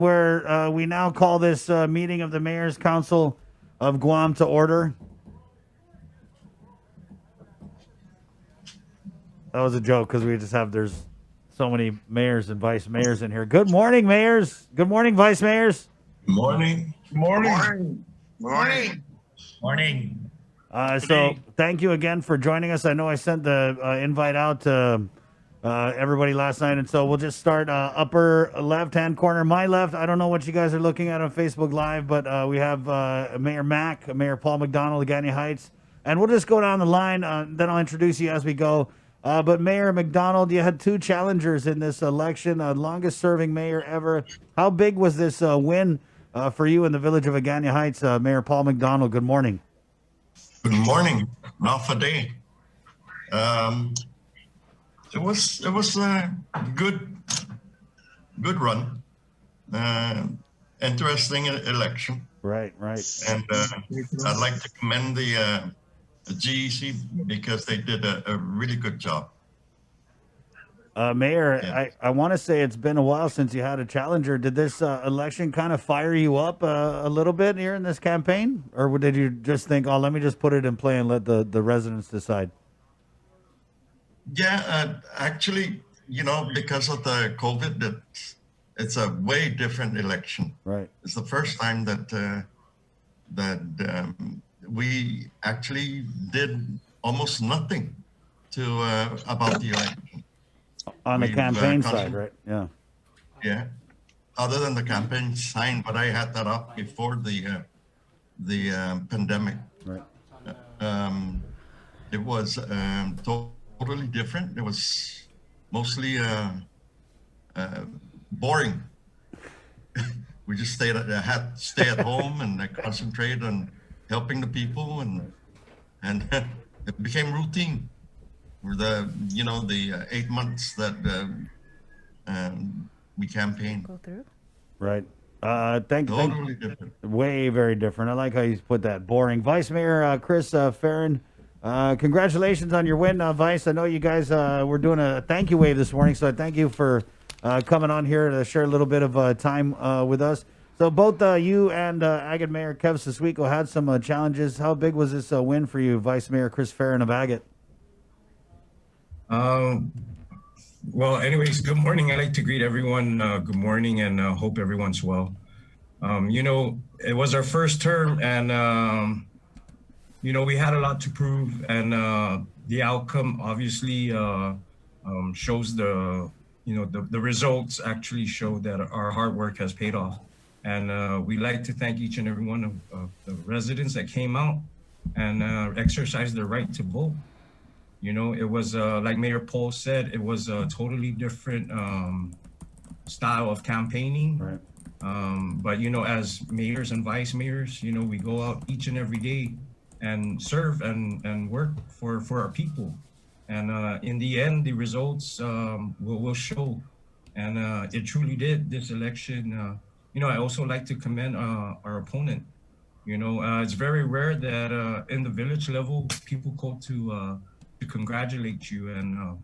where we now call this meeting of the Mayor's Council of Guam to order. That was a joke because there's so many mayors and vice mayors in here. Good morning, mayors. Good morning, vice mayors. Morning. Morning. Morning. Morning. So thank you again for joining us. I know I sent the invite out to everybody last night, and so we'll just start upper left-hand corner, my left. I don't know what you guys are looking at on Facebook Live, but we have Mayor Mack, Mayor Paul McDonald, Agani Heights, and we'll just go down the line. Then I'll introduce you as we go. But Mayor McDonald, you had two challengers in this election, longest-serving mayor ever. How big was this win for you in the village of Agani Heights, Mayor Paul McDonald? Good morning. Good morning. Alpha Day. It was a good run. Interesting election. Right. And I'd like to commend the GEC because they did a really good job. Mayor, Yeah. I want to say it's been a while since you had a challenger. Did this election kind of fire you up a little bit here in this campaign? Or did you just think, oh, let me just put it in play and let the residents decide? Yeah, actually, because of the COVID, it's a way different election. Right. It's the first time that we actually did almost nothing about the election. On the We've, campaign concent- side, right? Yeah. Yeah, other than the campaign sign, but I had that up before the pandemic. Right. It was totally different. It was mostly boring. We just had to stay at home and concentrate on helping the people, and it became routine for the 8 months that we campaigned. Go through. Right. Thank you. Totally different. Way very different. I like how you put that. Boring. Vice Mayor Chris Farron, congratulations on your win, Vice. I know you guys were doing a thank you wave this morning, so I thank you for coming on here to share a little bit of time with us. So both you and Agate Mayor Kev Siswiko had some challenges. How big was this win for you, Vice Mayor Chris Farron of Agate? Well, anyways, good morning. I'd like to greet everyone. Good morning, and hope everyone's well. It was our first term, and we had a lot to prove, and the outcome obviously shows the results actually show that our hard work has paid off. And we'd like to thank each and every one of the residents that came out and exercised their right to vote. It was like Mayor Paul said, it was a totally different style of campaigning. Right. But as mayors and vice mayors, we go out each and every day and serve and work for our people. And in the end, the results will show. And it truly did, this election. I also like to commend our opponent. It's very rare that in the village level, people go to congratulate you. And,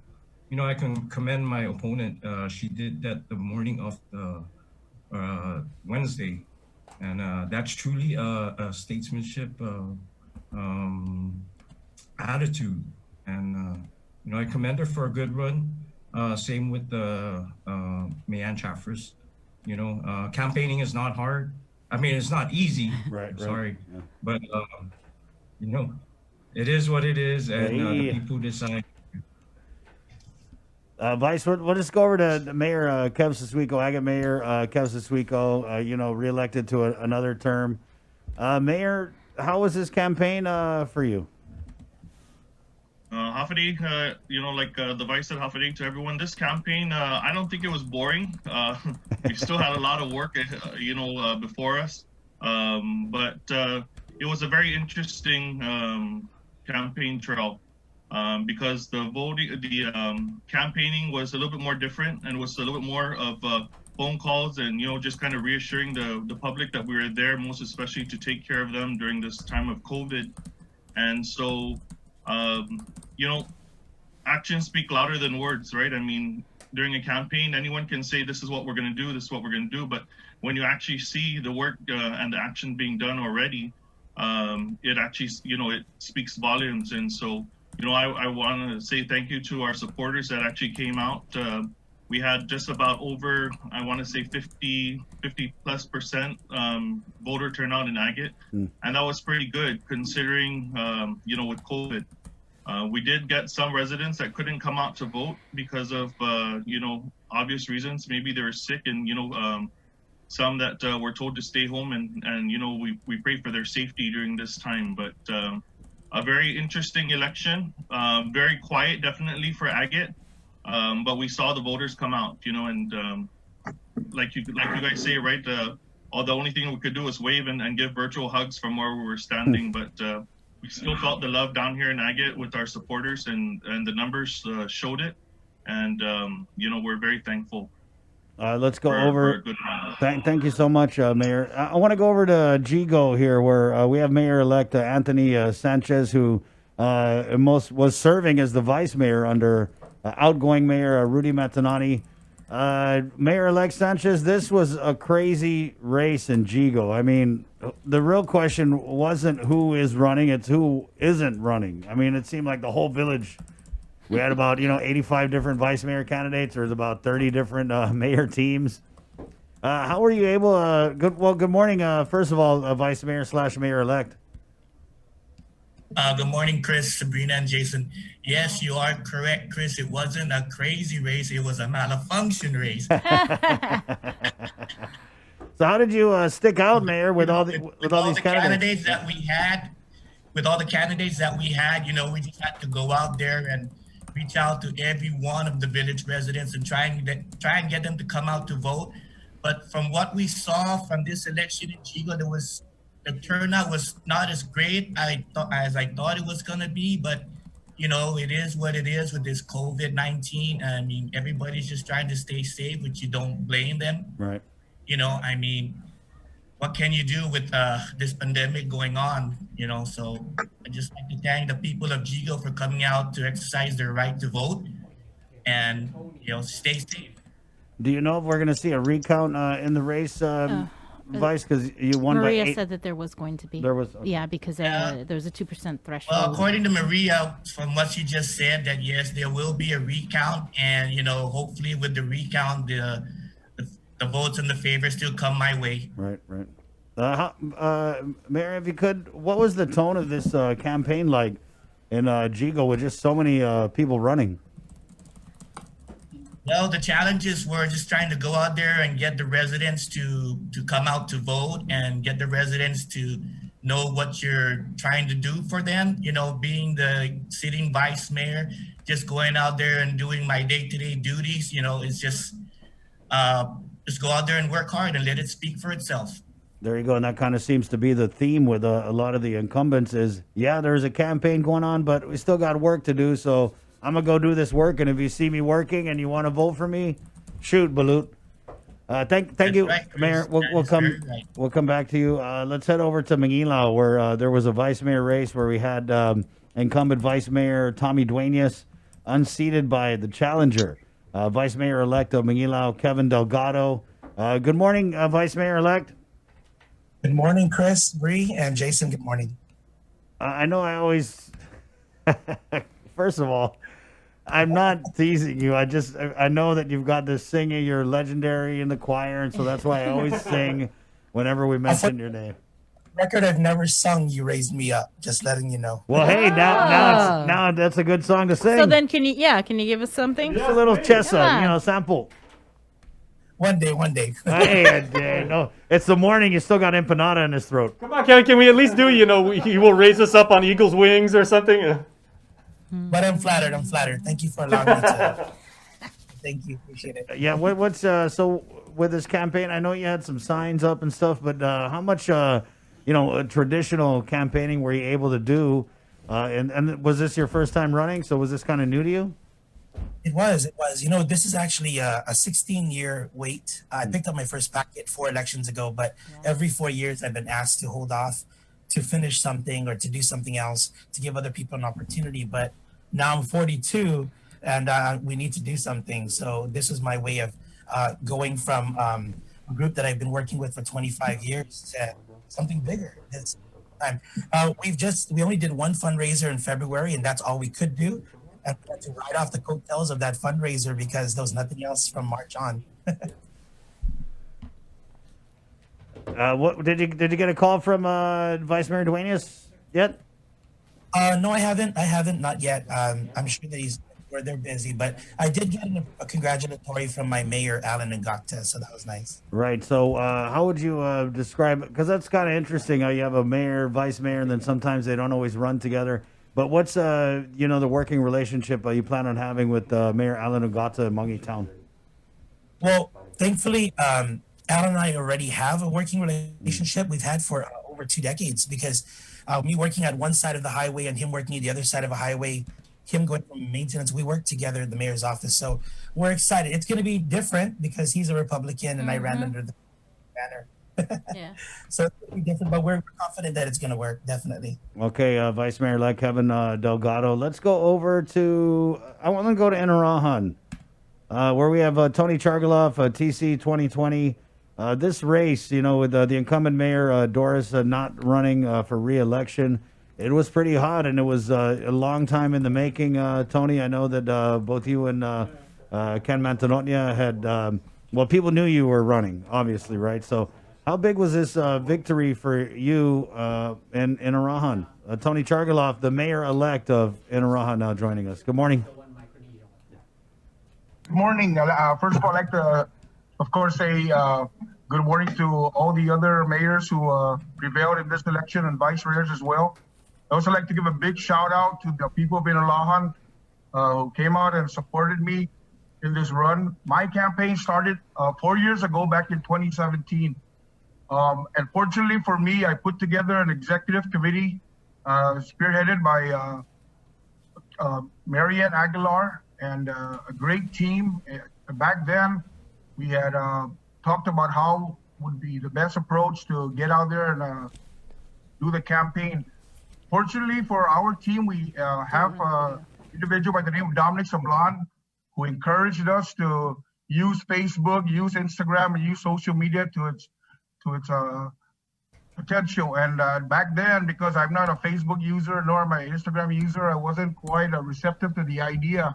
I can commend my opponent. She did that the morning of the Wednesday. And that's truly a statesmanship attitude. And, I commend her for a good run. Same with the Mayan Chaffers. Campaigning is not hard. I mean, it's not easy. Right. Sorry. Yeah. But, it is what it is, and the people decide. Vice, we'll just go over to Mayor Kev Siswiko, Agate Mayor Kev Siswiko, reelected to another term. Mayor, how was this campaign for you? Hafidi, like the vice said, Hafidi to everyone. This campaign, I don't think it was boring. We still had a lot of work, before us. But it was a very interesting campaign trail because the campaigning was a little bit more different and was a little bit more of phone calls and, just kind of reassuring the public that we were there, most especially to take care of them during this time of COVID. And so, actions speak louder than words, right? I mean, during a campaign, anyone can say, this is what we're going to do, this is what we're going to do. But when you actually see the work and the action being done already, it actually, it speaks volumes. And so, I want to say thank you to our supporters that actually came out. We had just about over, I want to say 50+% voter turnout in Agate. And that was pretty good considering, with COVID. We did get some residents that couldn't come out to vote because of, obvious reasons. Maybe they were sick and, some that were told to stay home and we pray for their safety during this time. But a very interesting election, very quiet, definitely for Agate. But we saw the voters come out, and like you guys say, right? The only thing we could do was wave and give virtual hugs from where we were standing. But we still felt the love down here in Agate with our supporters, and the numbers showed it. And we're very thankful. Let's go over. Thank you so much, Mayor. I want to go over to Jigo here, where we have Mayor-elect Anthony Sanchez, who was serving as the vice mayor under outgoing Mayor Rudy Matanani. Mayor-elect Sanchez, this was a crazy race in Jigo. I mean, the real question wasn't who is running; it's who isn't running. I mean, it seemed like the whole village. We had about 85 different vice mayor candidates. There's about 30 different mayor teams. How were you able? Good morning. First of all, vice mayor / mayor-elect. Good morning, Chris, Sabrina, and Jason. Yes, you are correct, Chris. It wasn't a crazy race. It was a malfunction race. So how did you stick out, Mayor, with all these candidates that we had? With all the candidates that we had, we just had to go out there and reach out to every one of the village residents and try and get them to come out to vote. But from what we saw from this election in Jigo, the turnout was not as great as I thought it was going to be. But it is what it is with this COVID-19. I mean, everybody's just trying to stay safe, which you don't blame them. Right. What can you do with this pandemic going on? So I just like to thank the people of Jigo for coming out to exercise their right to vote and, stay safe. Do you know if we're going to see a recount in the race, Vice? Because you won Maria by 8. said that there was going to be. There was. Okay. Yeah, because there was a 2% threshold. Well, according to Maria, from what she just said, that yes, there will be a recount, and hopefully with the recount, the votes in the favor still come my way. Right. Mayor, if you could, what was the tone of this campaign like in Jigo with just so many people running? Well, the challenges were just trying to go out there and get the residents to come out to vote and get the residents to know what you're trying to do for them. Being the sitting vice mayor, just going out there and doing my day-to-day duties, it's just go out there and work hard and let it speak for itself. There you go. And that kind of seems to be the theme with a lot of the incumbents is, there's a campaign going on, but we still got work to do. So I'm going to go do this work. And if you see me working and you want to vote for me, shoot, Balut. Thank you, right, Mayor. We'll come back to you. Let's head over to Manila, where there was a vice mayor race where we had incumbent vice mayor Tommy Duenas unseated by the challenger, vice mayor-elect of Manila, Kevin Delgado. Good morning, vice mayor-elect. Good morning, Chris, Bree, and Jason. Good morning. I know I always, first of all, I'm not teasing you. I know that you've got this singing. You're legendary in the choir, and so that's why I always sing whenever we mention your name. Record I've never sung. You raised me up. Just letting you know. Well, hey, now that's a good song to sing. So then, can you give us something? Just a little Chessa, sample. One day. Hey, no, it's the morning. You still got empanada in his throat. Come on, can we at least do, he will raise us up on eagle's wings or something? But I'm flattered. Thank you for allowing me to. Thank you. Appreciate it. Yeah, what's so with this campaign? I know you had some signs up and stuff, but how much traditional campaigning were you able to do? And was this your first time running? So was this kind of new to you? It was. This is actually a 16-year wait. I picked up my first packet 4 elections ago, but every 4 years I've been asked to hold off to finish something or to do something else to give other people an opportunity. But now I'm 42 and we need to do something. So this is my way of going from group that I've been working with for 25 years to something bigger this time. We only did one fundraiser in February, and that's all we could do. And we had to ride off the coattails of that fundraiser because there was nothing else from March on. What did you get a call from Vice Mayor Duenas yet? No, I haven't, not yet. I'm sure that they're busy, but I did get a congratulatory from my mayor, Alan Ngata, so that was nice. Right. So, how would you describe? Because that's kind of interesting. How you have a mayor, vice mayor, and then sometimes they don't always run together. But what's the working relationship you plan on having with Mayor Alan Ngata in Mangi Town? Well, thankfully, Alan and I already have a working relationship we've had for over 2 decades because me working at one side of the highway and him working at the other side of a highway, him going from maintenance, we work together in the mayor's office. So we're excited. It's going to be different because he's a Republican and I ran under the banner. Yeah. So it's going to be different, but we're confident that it's going to work, definitely. Okay, Vice Mayor-elect Kevin Delgado. Let's go over to, I want to go to Inuraha, where we have Tony Chargaloff, TC 2020. This race, with the incumbent mayor, Doris, not running for re-election, it was pretty hot, and it was a long time in the making, Tony. I know that both you and Ken Mantanotnia had, people knew you were running, obviously, right? So how big was this victory for you in Inuraha? Tony Chargaloff, the mayor-elect of Inuraha, now joining us. Good morning. Good morning. First of all, I'd like to, of course, say good morning to all the other mayors who prevailed in this election and vice mayors as well. I also like to give a big shout out to the people of Inuraha who came out and supported me in this run. My campaign started 4 years ago, back in 2017. And fortunately for me, I put together an executive committee spearheaded by Mariette Aguilar and a great team. Back then, we had talked about how would be the best approach to get out there and do the campaign. Fortunately for our team, we have an individual by the name of Dominic Sablan who encouraged us to use Facebook, use Instagram, and use social media to its potential. And back then, because I'm not a Facebook user nor am I an Instagram user, I wasn't quite receptive to the idea.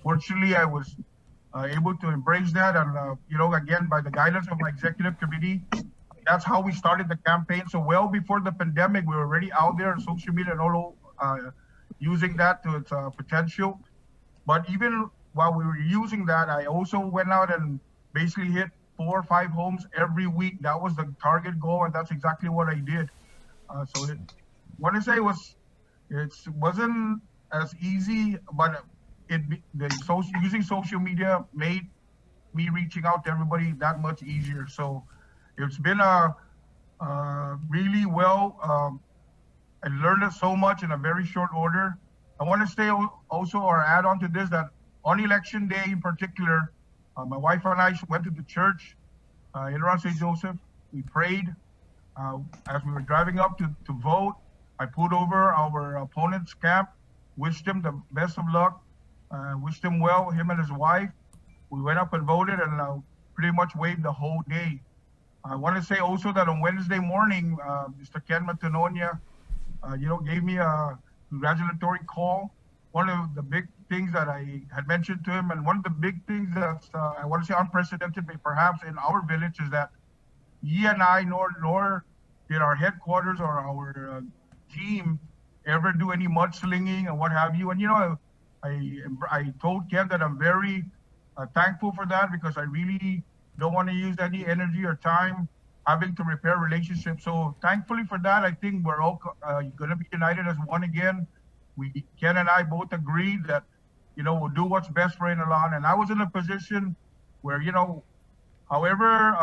Fortunately, I was able to embrace that, and again, by the guidance of my executive committee, that's how we started the campaign. So well before the pandemic, we were already out there on social media and all using that to its potential. But even while we were using that, I also went out and basically hit 4 or 5 homes every week. That was the target goal, and that's exactly what I did. What I say was, it wasn't as easy, but using social media made me reaching out to everybody that much easier. So it's been really well. I learned so much in a very short order. I want to say also, or add on to this, that on election day in particular, my wife and I went to the church in around St. Joseph. We prayed. As we were driving up to vote, I pulled over our opponent's camp, wished him the best of luck, wished him well, him and his wife. We went up and voted and pretty much waited the whole day. I want to say also that on Wednesday morning, Mr. Ken Mantanotnia, gave me a congratulatory call. One of the big things that I had mentioned to him, and one of the big things that I want to say unprecedented, perhaps in our village, is that he and I, nor did our headquarters or our team ever do any mudslinging and what have you. And I told Ken that I'm very thankful for that, because I really don't want to use any energy or time having to repair relationships. So thankfully for that, I think we're all going to be united as one again. Ken and I both agreed that, we'll do what's best for Inuraha. And I was in a position where, however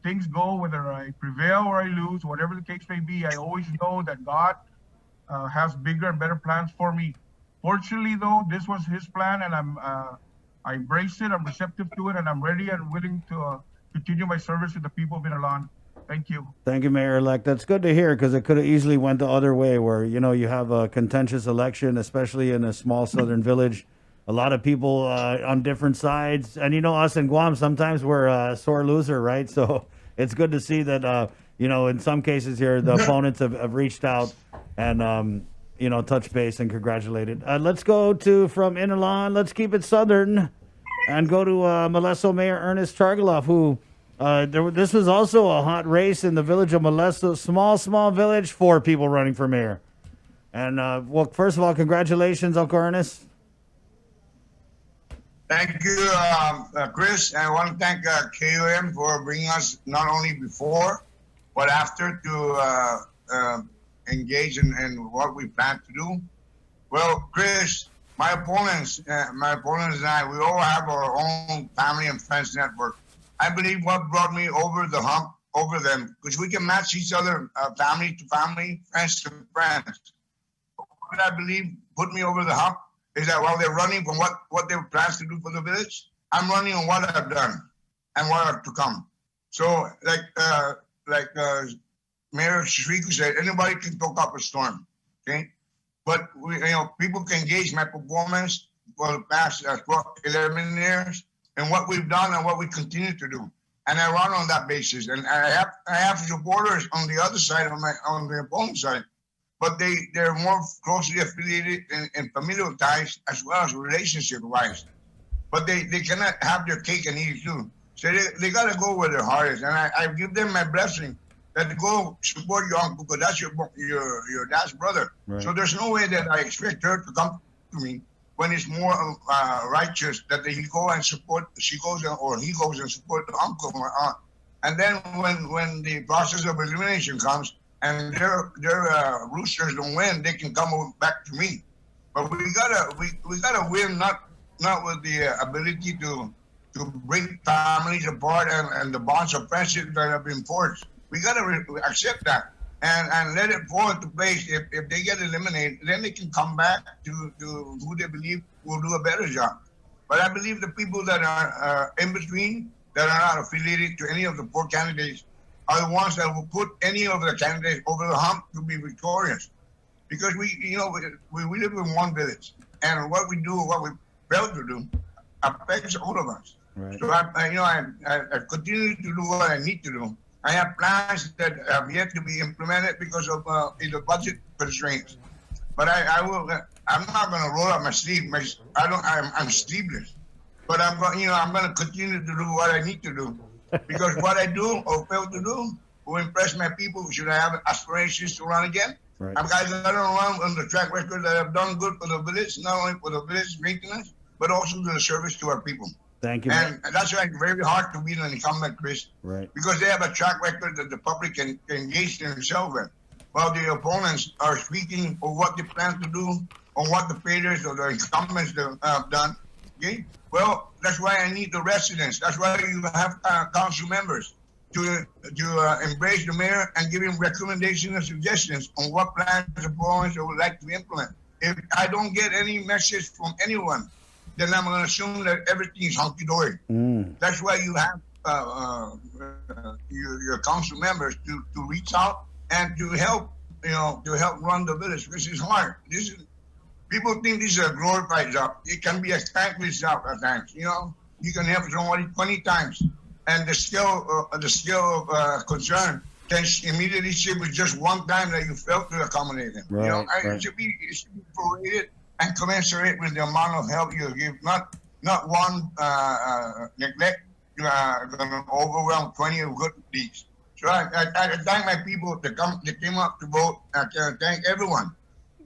things go, whether I prevail or I lose, whatever the case may be, I always know that God has bigger and better plans for me. Fortunately, though, this was his plan, and I embrace it, I'm receptive to it, and I'm ready and willing to continue my service to the people of Inuraha. Thank you. Thank you, Mayor-elect. That's good to hear, because it could have easily went the other way, where you have a contentious election, especially in a small southern village. a lot of people on different sides. And you know, us in Guam, sometimes we're a sore loser, right? So it's good to see that, you know, in some cases here, the opponents have reached out and, you know, touch base and congratulated. Let's go to from Inuraha. Let's keep it southern and go to Molesto Mayor Ernest Chargaloff, who this was also a hot race in the village of Molesto. Small village, 4 people running for mayor. And, well, first of all, congratulations, Uncle Ernest. Thank you, Chris. I want to thank KUM for bringing us not only before, but after to engage in what we plan to do. Well, Chris, my opponents and I, we all have our own family and friends network. I believe what brought me over the hump over them, because we can match each other, family to family, friends to friends. What I believe put me over the hump is that while they're running from what they plans to do for the village, I'm running on what I've done and what are to come. So, like Mayor Shriko said, anybody can talk up a storm, okay? But people can gauge my performance for the past 11 years and what we've done and what we continue to do. And I run on that basis. And I have supporters on the other side on the opponent side. But they're more closely affiliated in familial ties as well as relationship-wise. But they cannot have their cake and eat it too. So they got to go where their heart is. And I give them my blessing that to go support your uncle because that's your dad's brother. Right. So there's no way that I expect her to come to me when it's more righteous that he go and support, he goes and support the uncle or aunt. And then when the process of elimination comes, and their roosters don't win, they can come back to me. But we gotta win, not with the ability to break families apart and the bonds of friendship that have been forged. We gotta accept that and let it fall into place. If they get eliminated, then they can come back to who they believe will do a better job. But I believe the people that are in between, that are not affiliated to any of the 4 candidates, are the ones that will put any of the candidates over the hump to be victorious. Because we live in one village, and what we do, what we fail to do, affects all of us. Right. So I continue to do what I need to do. I have plans that have yet to be implemented because of either budget constraints. But I will. I'm not going to roll up my sleeve. I'm sleeveless. But I'm going to continue to do what I need to do. Because what I do or fail to do will impress my people. Should I have aspirations to run again? Right. I'm going to run on the track record that I've done good for the village, not only for the village maintenance, but also to the service to our people. Thank you. And that's why it's very hard to be an incumbent, Chris. Right. Because they have a track record that the public can engage themselves in. While the opponents are speaking of what they plan to do, on what the failures of the incumbents have done. Okay? Well, that's why I need the residents. That's why you have council members to embrace the mayor and give him recommendations and suggestions on what plans the opponents would like to implement. If I don't get any message from anyone, then I'm going to assume that everything is hunky-dory. That's why you have your council members to reach out and to help run the village, which is hard. People think this is a glorified job. It can be a thankless job at times. You can help somebody 20 times, and the scale of concern can immediately shift with just one time that you failed to accommodate them. Right, It should be prorated and commensurate with the amount of help you give. Not one neglect going to overwhelm 20 of good deeds. So I thank my people that came up to vote. I thank everyone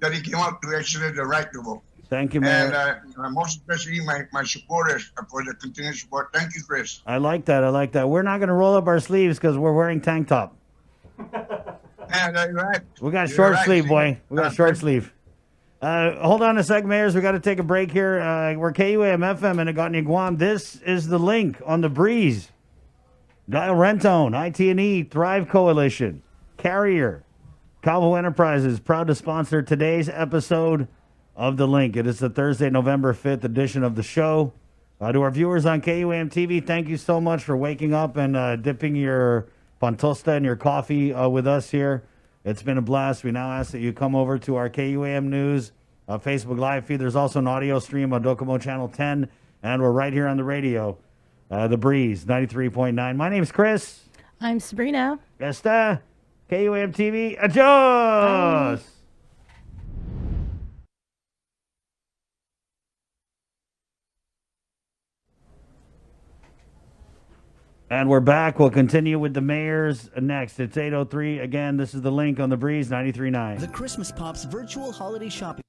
that he came up to exercise the right to vote. Thank you, Mayor. And most especially my supporters for the continued support. Thank you, Chris. I like that. We're not going to roll up our sleeves because we're wearing tank top. Yeah, right. We got short sleeve, boy. We got short sleeve. Hold on a sec, Mayors. We got to take a break here. We're KUAM-FM in Agotni, Guam. This is the link on the breeze. Dial Rentone, IT&E, Thrive Coalition, Carrier, Calvo Enterprises, proud to sponsor today's episode of The Link. It is the Thursday, November 5th edition of the show. To our viewers on KUAM TV, thank you so much for waking up and dipping your pantosta and your coffee with us here. It's been a blast. We now ask that you come over to our KUAM News Facebook Live feed. There's also an audio stream on Docomo Channel 10, and we're right here on the radio, The Breeze, 93.9. My name's Chris. I'm Sabrina. Esta, KUAM TV, adios! Bye. And we're back. We'll continue with the mayors next. It's 8:03. Again, this is the link on The Breeze, 93.9. The Christmas Pops virtual holiday shopping.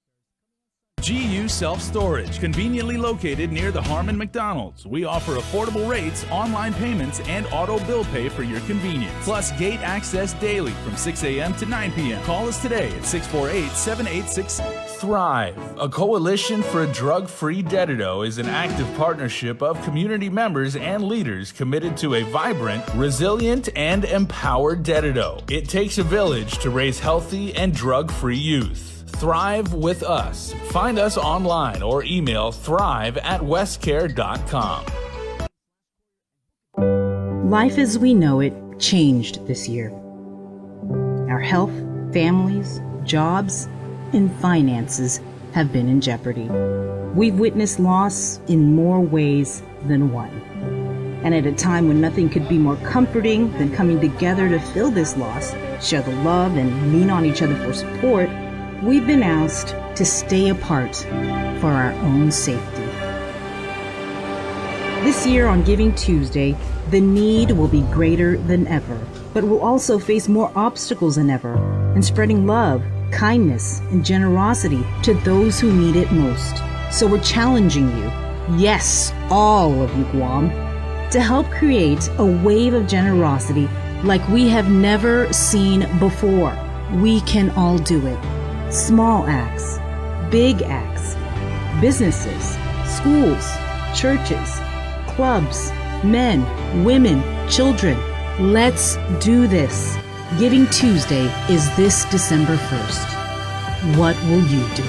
GU Self-Storage, conveniently located near the Harmon McDonald's. We offer affordable rates, online payments, and auto bill pay for your convenience. Plus gate access daily from 6 a.m. to 9 p.m. Call us today at 648-786. Thrive, a coalition for a drug-free Dededo, is an active partnership of community members and leaders committed to a vibrant, resilient, and empowered Dededo. It takes a village to raise healthy and drug-free youth. Thrive with us. Find us online or email thrive@westcare.com. Life as we know it changed this year. Our health, families, jobs, and finances have been in jeopardy. We've witnessed loss in more ways than one. And at a time when nothing could be more comforting than coming together to fill this loss, share the love, and lean on each other for support, we've been asked to stay apart for our own safety. This year on Giving Tuesday, the need will be greater than ever, but we'll also face more obstacles than ever in spreading love, kindness, and generosity to those who need it most. So we're challenging you, yes, all of you Guam, to help create a wave of generosity like we have never seen before. We can all do it. Small acts, big acts, businesses, schools, churches, clubs, men, women, children. Let's do this. Giving Tuesday is this December 1st. What will you do?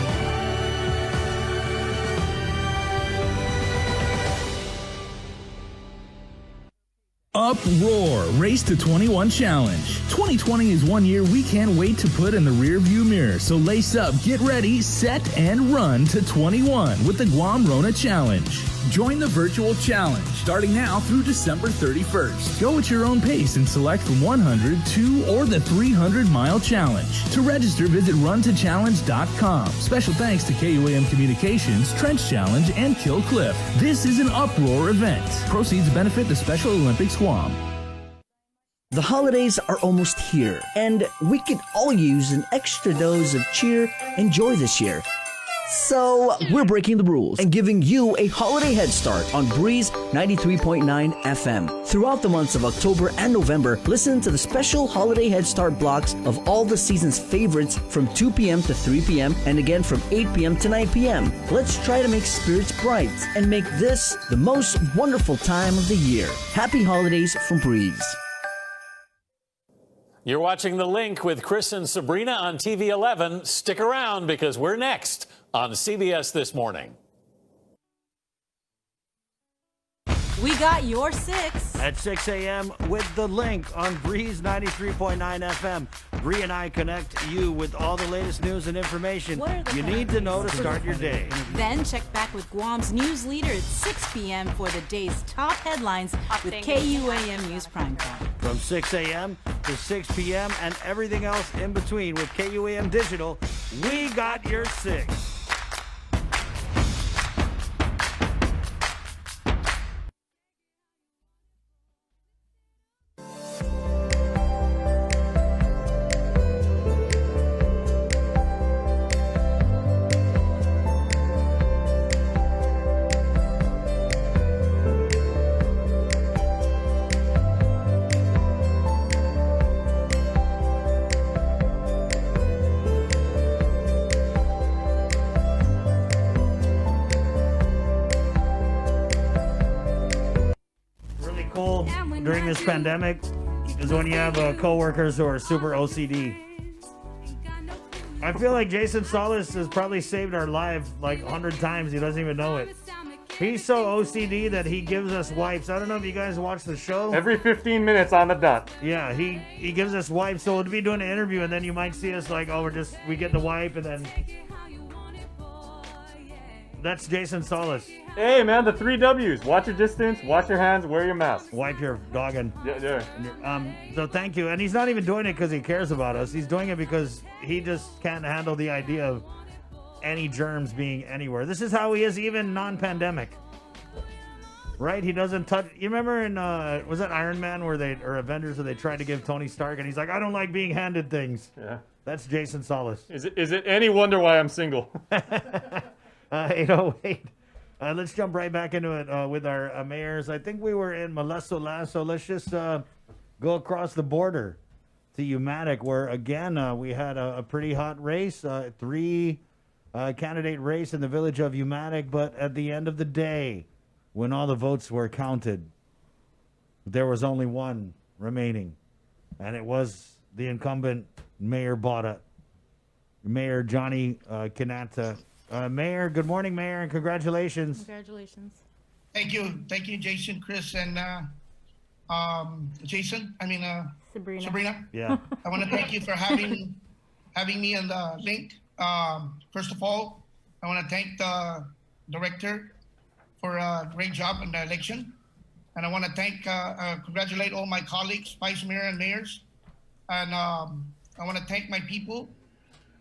Uproar Race to 21 Challenge. 2020 is one year we can't wait to put in the rearview mirror. So lace up, get ready, set, and run to 21 with the Guam Rona Challenge. Join the virtual challenge starting now through December 31st. Go at your own pace and select from 100, 2, or the 300-mile challenge. To register, visit runtochallenge.com. Special thanks to KUAM Communications, Trench Challenge, and Kill Cliff. This is an Uproar event. Proceeds benefit the Special Olympics Guam. The holidays are almost here, and we could all use an extra dose of cheer and joy this year. So, we're breaking the rules and giving you a holiday head start on Breeze 93.9 FM. Throughout the months of October and November, listen to the special holiday head start blocks of all the season's favorites from 2 p.m. to 3 p.m. and again from 8 p.m. to 9 p.m. Let's try to make spirits bright and make this the most wonderful time of the year. Happy holidays from Breeze. You're watching The Link with Chris and Sabrina on TV 11. Stick around because we're next on CBS This Morning. We got your 6. At 6 a.m. with The Link on Breeze 93.9 FM. Bree and I connect you with all the latest news and information you need to know to start your day. Then check back with Guam's news leader at 6 p.m. for the day's top headlines with KUAM News Primetime. From 6 a.m. to 6 p.m. and everything else in between with KUAM Digital, we got your 6. During this pandemic is when you have coworkers who are super OCD. I feel like Jason Solis has probably saved our life like 100 times. He doesn't even know it. He's so OCD that he gives us wipes. I don't know if you guys watch the show. Every 15 minutes on the dot. Yeah, he gives us wipes. So we'll be doing an interview and then you might see us like, oh, we get the wipe and then That's Jason Solis. Hey, man, the 3 W's. Watch your distance, wash your hands, wear your mask. Wipe your noggin. Yeah. So thank you. And he's not even doing it because he cares about us. He's doing it because he just can't handle the idea of any germs being anywhere. This is how he is even non-pandemic. Right? He doesn't touch. You remember in, was that Iron Man or Avengers where they tried to give Tony Stark and he's like, I don't like being handed things. Yeah. That's Jason Solis. Is it any wonder why I'm single? 808. Let's jump right back into it with our mayors. I think we were in Molesto last, so let's just go across the border to Umatic, where again we had a pretty hot race, 3 candidate race in the village of Umatic. But at the end of the day, when all the votes were counted, there was only one remaining, and it was the incumbent Mayor Bada, Mayor Johnny Kanata. Mayor, good morning, Mayor, and congratulations. Congratulations. Thank you, Jason, Chris, and Sabrina. Yeah. I want to thank you for having me on the link. First of all, I want to thank the director for a great job in the election, and I want to congratulate all my colleagues, vice mayor and mayors, and I want to thank my people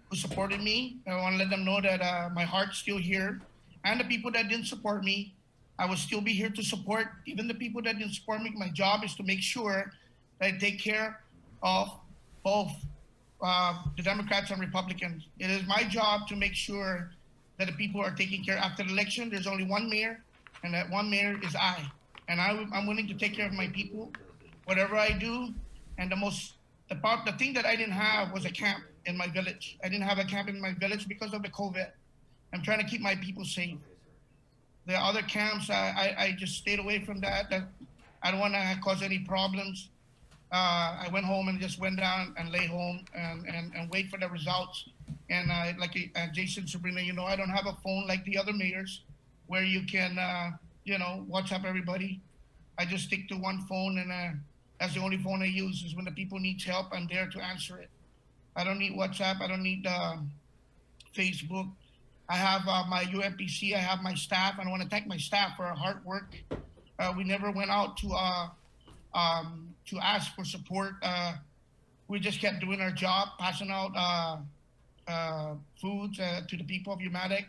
who supported me. I want to let them know that my heart's still here, and the people that didn't support me, I will still be here to support. Even the people that didn't support me, my job is to make sure that I take care of both the Democrats and Republicans. It is my job to make sure that the people are taken care of. After the election, there's only one mayor, and that one mayor is I. And I'm willing to take care of my people, whatever I do. And the thing that I didn't have was a camp in my village. I didn't have a camp in my village because of the COVID. I'm trying to keep my people safe. The other camps, I just stayed away from that. I don't want to cause any problems. I went home and just went down and lay home and wait for the results. And like Jason, Sabrina, I don't have a phone like the other mayors where you can, WhatsApp everybody. I just stick to one phone, and that's the only phone I use. Is when the people need help, I'm there to answer it. I don't need WhatsApp. I don't need Facebook. I have my UMPC. I have my staff, and I want to thank my staff for our hard work. We never went out to ask for support. We just kept doing our job, passing out foods to the people of Umatic,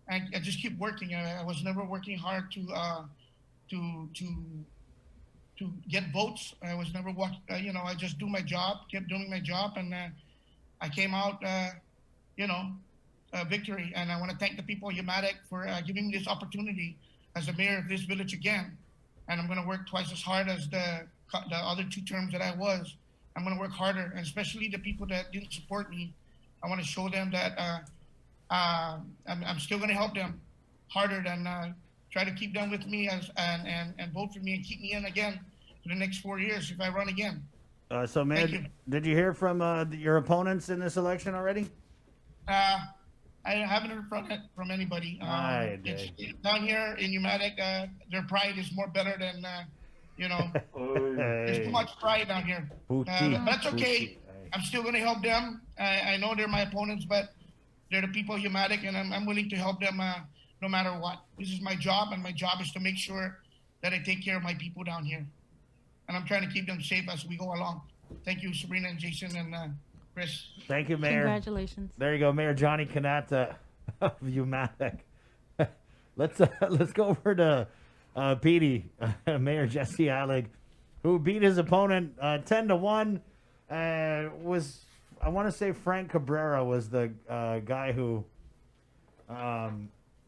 and I just keep working. I was never working hard to get votes. I was never I just do my job, kept doing my job, and I came out, victory. And I want to thank the people of Umatic for giving me this opportunity as the mayor of this village again. And I'm going to work twice as hard as the other 2 terms that I was. I'm going to work harder, and especially the people that didn't support me. I want to show them that I'm still going to help them harder than try to keep them with me and vote for me and keep me in again for the next 4 years if I run again. So, Mayor, did you hear from your opponents in this election already? I haven't heard from anybody. Down here in Umatic, their pride is more better than, there's too much pride down here. But that's okay. I'm still going to help them. I know they're my opponents, but they're the people of Umatic, and I'm willing to help them no matter what. This is my job, and my job is to make sure that I take care of my people down here. And I'm trying to keep them safe as we go along. Thank you, Sabrina and Jason and Chris. Thank you, Mayor. Congratulations. There you go, Mayor Johnny Kanata of Umatic. Let's go over to Petey, Mayor Jesse Allig, who beat his opponent 10-1. I want to say Frank Cabrera was the guy who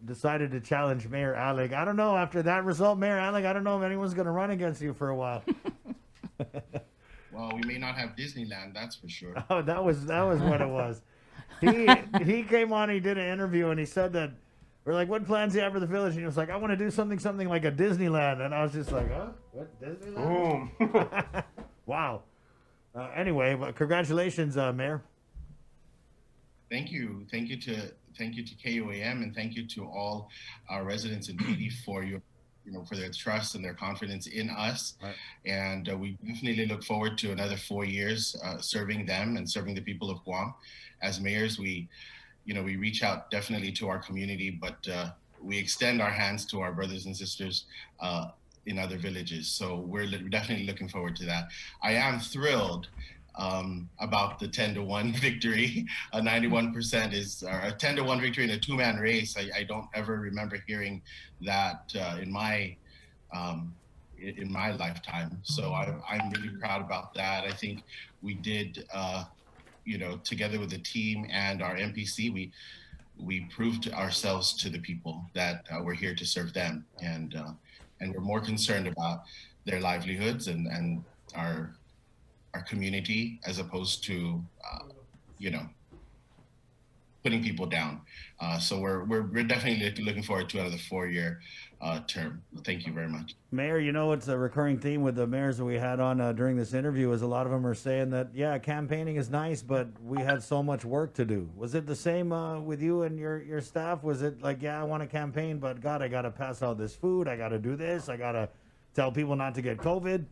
decided to challenge Mayor Allig. I don't know, after that result, Mayor Allig, I don't know if anyone's going to run against you for a while. Well, we may not have Disneyland, that's for sure. Oh, that was what it was. He came on, he did an interview, and he said that, we're like, what plans do you have for the village? And he was like, I want to do something like a Disneyland. And I was just like, huh? What, Disneyland? Boom. Wow. Anyway, but congratulations, Mayor. Thank you to KUAM, and thank you to all our residents in PD for for their trust and their confidence in us. Right. And we definitely look forward to another 4 years serving them and serving the people of Guam. As mayors, we reach out definitely to our community, but we extend our hands to our brothers and sisters in other villages. So we're definitely looking forward to that. I am thrilled about the 10-1 victory. 91% is a 10-1 victory in a two-man race. I don't ever remember hearing that in my lifetime. So I'm really proud about that. I think we did, together with the team and our MPC, we proved ourselves to the people that we're here to serve them, and we're more concerned about their livelihoods and our community as opposed to putting people down. So we're definitely looking forward to another 4-year term. Thank you very much. Mayor, it's a recurring theme with the mayors that we had on during this interview is a lot of them are saying that, yeah, campaigning is nice, but we had so much work to do. Was it the same with you and your staff? Was it like, yeah, I want to campaign, but God, I got to pass out this food. I got to do this. I got to tell people not to get COVID.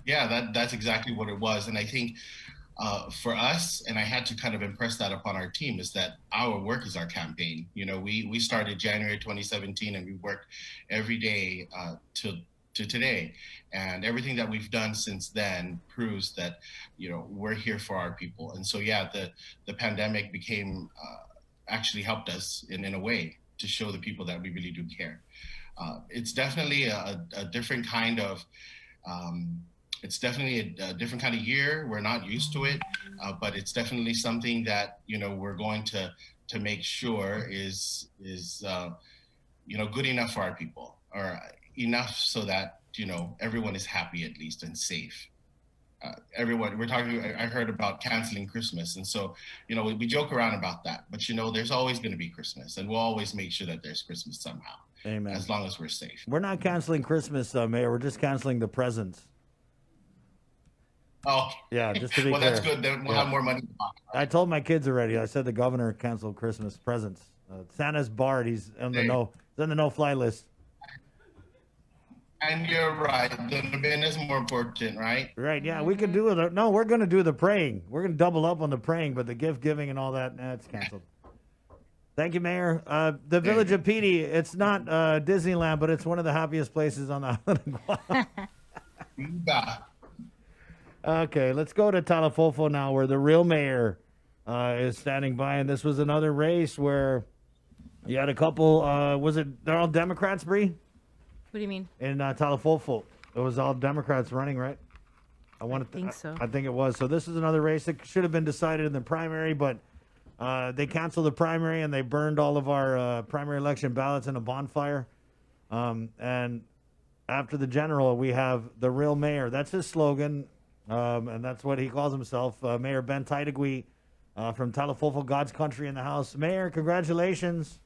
Yeah, that's exactly what it was. And I think for us, and I had to kind of impress that upon our team, is that our work is our campaign. We started January 2017 and we worked every day to today. And everything that we've done since then proves that, we're here for our people. And so, yeah, the pandemic actually helped us in a way to show the people that we really do care. It's definitely a different kind of it's definitely a different kind of year. We're not used to it, but it's definitely something that we're going to make sure is good enough for our people, or enough so that everyone is happy at least and safe. Everyone, I heard about canceling Christmas, and so we joke around about that, but there's always going to be Christmas, and we'll always make sure that there's Christmas somehow. Amen. As long as we're safe. We're not canceling Christmas, Mayor. We're just canceling the presents. Oh, yeah, just to be well, clear. that's good. Then we'll have more money. I told my kids already. I said the governor canceled Christmas presents. Santa's barred. He's on the he's on the no-fly list. And you're right. The novena is more important, right? Right. Yeah, we can do it. No, we're going to do the praying. We're going to double up on the praying, but the gift giving and all that, it's canceled. Thank you, Mayor. The village of Petey, it's not Disneyland, but it's one of the happiest places on the island of Guam. Okay, let's go to Talafofo now, where the real mayor is standing by. And this was another race where you had a couple, they're all Democrats, Bree? What do you mean? In Talafofo. It was all Democrats running, right? I think so. I think it was. So this is another race that should have been decided in the primary, but they canceled the primary and they burned all of our primary election ballots in a bonfire. And after the general, we have the real mayor. That's his slogan. And that's what he calls himself, Mayor Ben Taitagui from Talafofo, God's country in the house. Mayor, congratulations.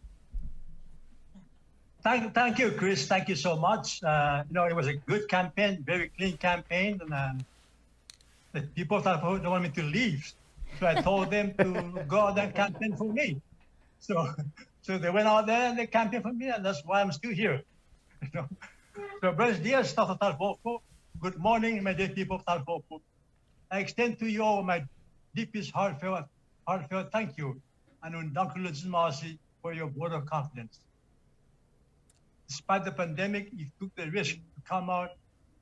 Thank you, Chris. Thank you so much. It was a good campaign, very clean campaign, and the people thought they wanted me to leave, so I told them to go out and campaign for me. So they went out there and they campaigned for me, and that's why I'm still here. So, buenos dias, Talafofo. Good morning, my dear people of Talafofo. I extend to you all my deepest heartfelt thank you and undankuludzimasi for your vote of confidence. Despite the pandemic, you took the risk to come out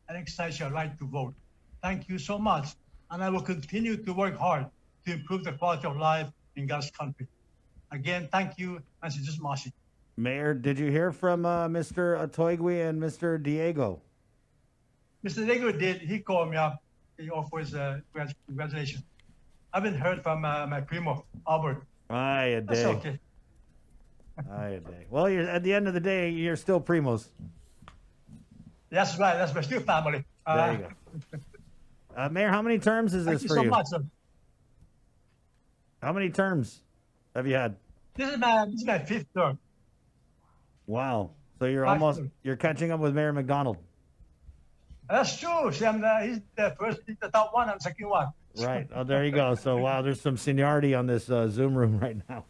and exercise your right to vote. Thank you so much, and I will continue to work hard to improve the quality of life in God's country. Again, thank you, and Masi. Mayor, did you hear from Mr. Atoigui and Mr. Diego? Mr. Diego did. He called me up. He offers congratulations. I haven't heard from my primo, Albert. Aye, a day. That's okay. Aye, a day. Well, at the end of the day, you're still primos. That's right. That's my still family. There you go. Mayor, how many terms is this for you? Thank you so much, sir. How many terms have you had? This is my fifth term. Wow. So you're catching up with Mayor McDonald. That's true. See, he's the top one, I'm second one. Right. Oh, there you go. So, wow, there's some seniority on this Zoom room right now.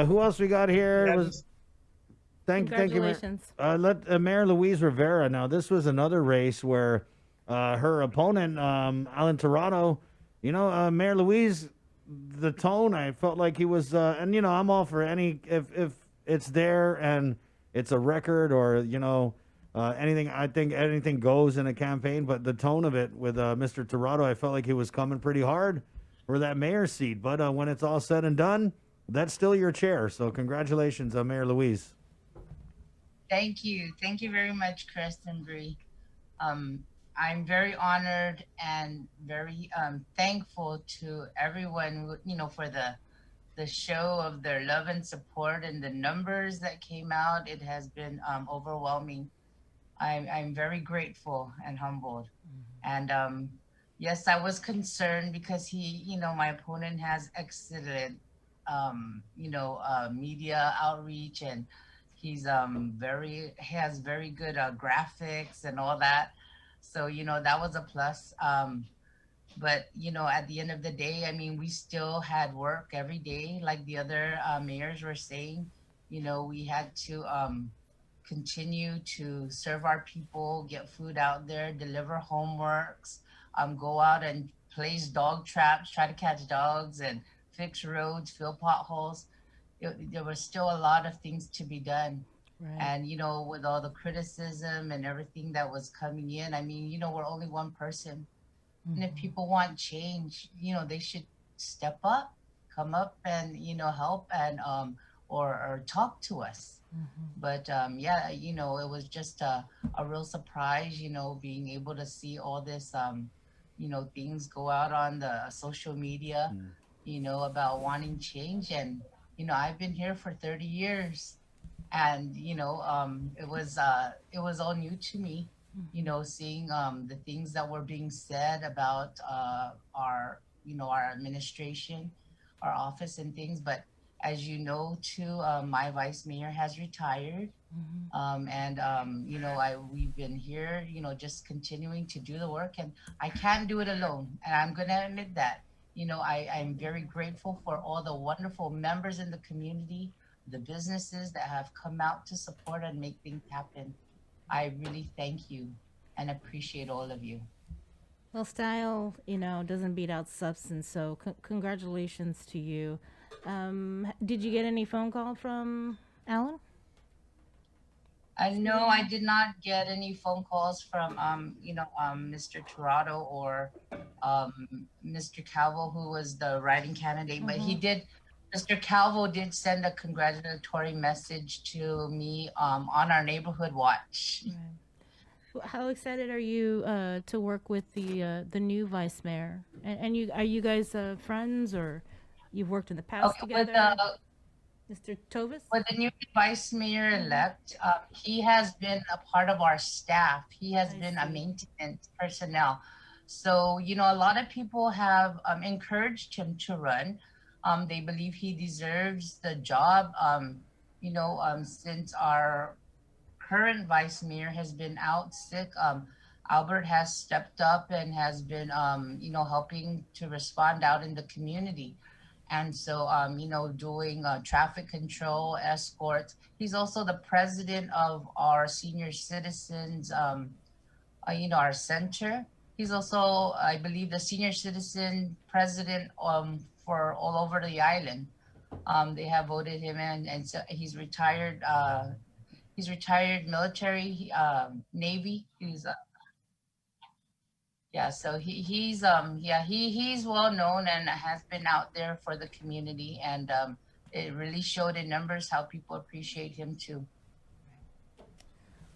Who else we got here? Thank you, Mayor. Mayor Luis Rivera. Now, this was another race where her opponent, Alan Tirado, Mayor Luis, the tone, I felt like he was, and I'm all for if it's there and it's a record or, anything. I think anything goes in a campaign, but the tone of it with Mr. Tirado, I felt like he was coming pretty hard for that mayor's seat. But when it's all said and done, that's still your chair. So congratulations, Mayor Luis. Thank you. Thank you very much, Chris and Bree. I'm very honored and very thankful to everyone, for the show of their love and support and the numbers that came out. It has been overwhelming. I'm very grateful and humbled. And yes, I was concerned because my opponent has excellent, media outreach, and he's has very good graphics and all that. So, that was a plus. But, at the end of the day, I mean, we still had work every day, like the other mayors were saying. We had to continue to serve our people, get food out there, deliver homeworks, go out and place dog traps, try to catch dogs and fix roads, fill potholes. There was still a lot of things to be done. Right. And, with all the criticism and everything that was coming in, I mean, we're only one person. And if people want change, they should step up, come up and, help and, or talk to us. But, it was just a real surprise, being able to see all this, things go out on the social media, about wanting change. And, I've been here for 30 years. And, it was all new to me, seeing the things that were being said about our administration, our office and things. But as you know, too, my vice mayor has retired. We've been here, just continuing to do the work. And I can't do it alone. And I'm going to admit that. I'm very grateful for all the wonderful members in the community, the businesses that have come out to support and make things happen. I really thank you and appreciate all of you. Well, style, doesn't beat out substance. So congratulations to you. Did you get any phone call from Alan? No, I did not get any phone calls from, Mr. Tirado or Mr. Calvo, who was the writing candidate, but Mr. Calvo did send a congratulatory message to me on our neighborhood watch. Right. Well, how excited are you to work with the new vice mayor? And are you guys friends, or you've worked in the past together? Mr. Tovis? With the new vice mayor-elect, he has been a part of our staff. He has been a maintenance personnel. So, a lot of people have encouraged him to run. They believe he deserves the job, since our current vice mayor has been out sick. Albert has stepped up and has been, helping to respond out in the community. And so, doing traffic control, escorts. He's also the president of our senior citizens, our center. He's also, I believe, the senior citizen president for all over the island. They have voted him in, and so he's retired. He's retired military, Navy. So he's well known and has been out there for the community, and it really showed in numbers how people appreciate him too.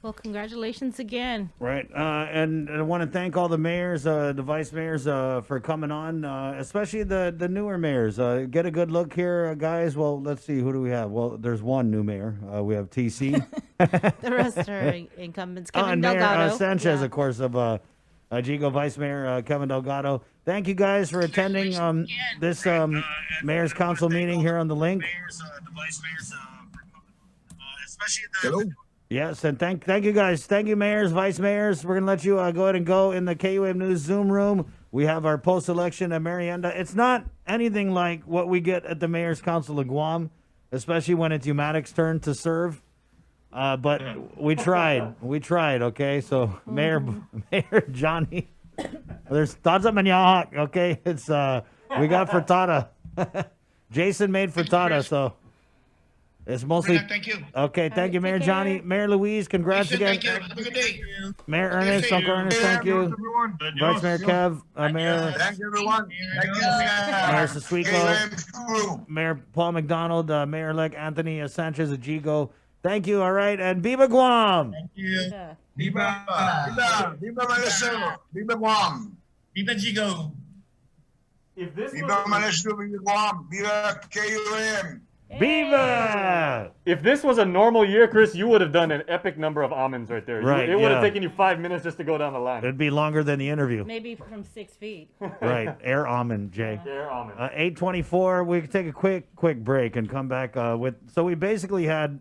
Well, congratulations again. Right. And I want to thank all the mayors, the vice mayors for coming on, especially the newer mayors. Get a good look here, guys. Well, let's see. Who do we have? Well, there's one new mayor. We have TC. The rest are incumbents. Kevin Mayor Delgado. Sanchez, of course, of Jigo Vice Mayor Kevin Delgado. Thank you guys for attending this Mayor's Council meeting here on the link. Hello. Yes, and thank you guys. Thank you, mayors, vice mayors. We're going to let you go ahead and go in the KUM News Zoom room. We have our post-election merienda. It's not anything like what we get at the Mayor's Council of Guam, especially when it's Umatic's turn to serve. But we tried. We tried, okay? So, Mayor Johnny, there's Taza Manyahak, okay? It's, we got frittata. Jason made frittata, so. It's mostly. Thank you. Okay, thank you, Mayor Johnny. Mayor Louise, congrats again. Thank you. Have a good day. Mayor Ernest, Uncle Ernest, thank you. Vice Mayor Kev, Mayor. Thank you, everyone. Thank you, Mayor Sasuiko, Mayor Paul McDonald, Mayor-elect Anthony Sanchez Ajigo. Thank you, all right, and Viva Guam! Thank you. Viva! Viva! Viva Malaysia! Viva Guam! Viva Jigo! Viva Malaysia! Viva Guam! Viva KUM! Viva! If this was a normal year, Chris, you would have done an epic number of almonds right there. Right, It would have yeah. taken you 5 minutes just to go down the line. It'd be longer than the interview. Maybe from 6 feet. Right, air almond, Jay. Air almond. 8:24. We can take a quick break and come back with. So we basically had